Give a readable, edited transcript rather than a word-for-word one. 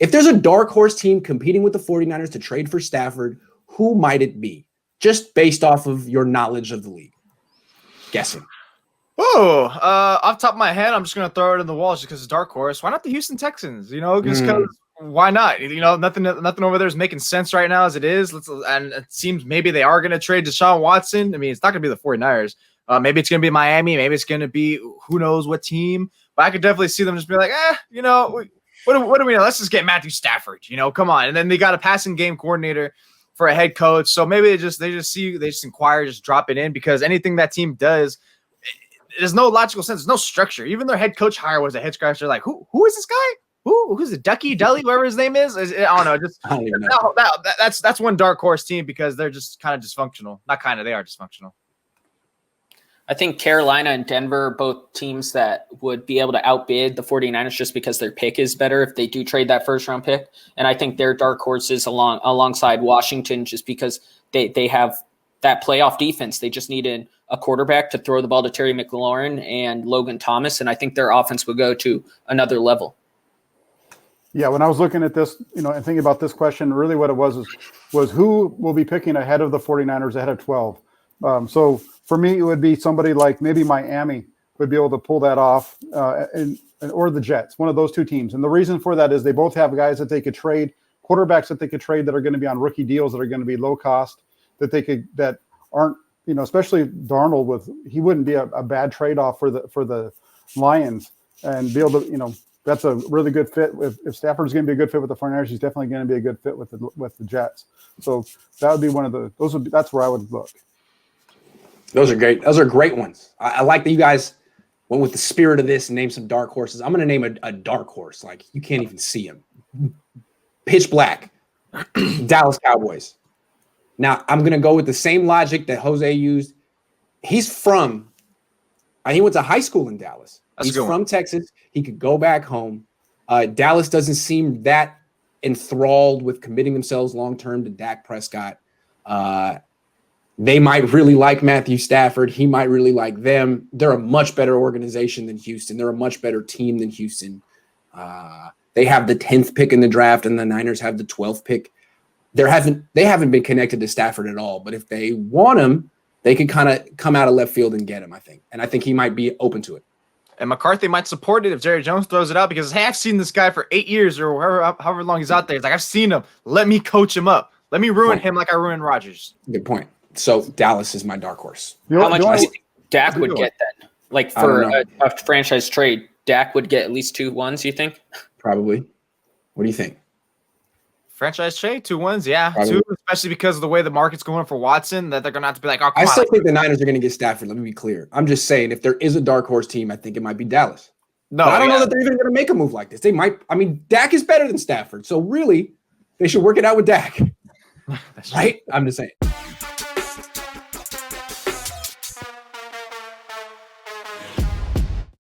If there's a dark horse team competing with the 49ers to trade for Stafford, who might it be? Just based off of your knowledge of the league. Guessing. Off the top of my head, I'm just going to throw it in the wall just because it's dark horse. Why not the Houston Texans? Just because why not? Nothing over there is making sense right now as it is. And it seems maybe they are going to trade Deshaun Watson. I mean, it's not going to be the 49ers. Maybe it's going to be Miami. Maybe it's going to be who knows what team. But I could definitely see them just be like, what do we know? Let's just get Matthew Stafford. Come on. And then they got a passing game coordinator for a head coach. So maybe they just inquire, just drop it in, because anything that team does, there's no logical sense. There's no structure. Even their head coach hire was a head scratcher. Like, who is this guy? Who's it? Ducky, Dully, whoever his name is? I don't know. That's one dark horse team because they're just kind of dysfunctional. Not kind of, they are dysfunctional. I think Carolina and Denver are both teams that would be able to outbid the 49ers just because their pick is better if they do trade that first-round pick. And I think they're dark horses alongside Washington just because they have that playoff defense. They just needed a quarterback to throw the ball to Terry McLaurin and Logan Thomas, and I think their offense would go to another level. Yeah, when I was looking at this, and thinking about this question, really what it was who will be picking ahead of the 49ers ahead of 12. So for me, it would be somebody like maybe Miami would be able to pull that off, or the Jets, one of those two teams. And the reason for that is they both have guys that they could trade, quarterbacks that they could trade that are going to be on rookie deals that are going to be low cost, that aren't, especially Darnold he wouldn't be a bad trade-off for the Lions, and be able to, that's a really good fit. If Stafford's going to be a good fit with the 49ers, he's definitely going to be a good fit with the Jets. So that would be one of that's where I would look. Those are great. Those are great ones. I like that you guys went with the spirit of this and named some dark horses. I'm going to name a dark horse. Like, you can't even see him. Pitch black. Dallas Cowboys. Now, I'm going to go with the same logic that Jose used. He went to high school in Dallas. He's from Texas. He could go back home. Dallas doesn't seem that enthralled with committing themselves long-term to Dak Prescott. They might really like Matthew Stafford. He might really like them. They're a much better organization than Houston. They're a much better team than Houston. They have the 10th pick in the draft, and the Niners have the 12th pick. They haven't been connected to Stafford at all. But if they want him, they can kind of come out of left field and get him, I think. And I think he might be open to it. And McCarthy might support it if Jerry Jones throws it out, because hey, I've seen this guy for 8 years or however long he's out there. He's like, I've seen him. Let me coach him up. Let me ruin him like I ruined Rodgers. Good point. So Dallas is my dark horse. How much do you think Dak would get then? Like for a franchise trade, Dak would get at least 2 ones, you think? Probably. What do you think? Franchise trade, 2 wins, yeah. Probably. 2, especially because of the way the market's going for Watson, that they're going to have to be like, oh, come on. I still think the Niners are going to get Stafford. Let me be clear. I'm just saying, if there is a dark horse team, I think it might be Dallas. No, but I don't know that they're even going to make a move like this. They might. I mean, Dak is better than Stafford. So really, they should work it out with Dak. Right? I'm just saying.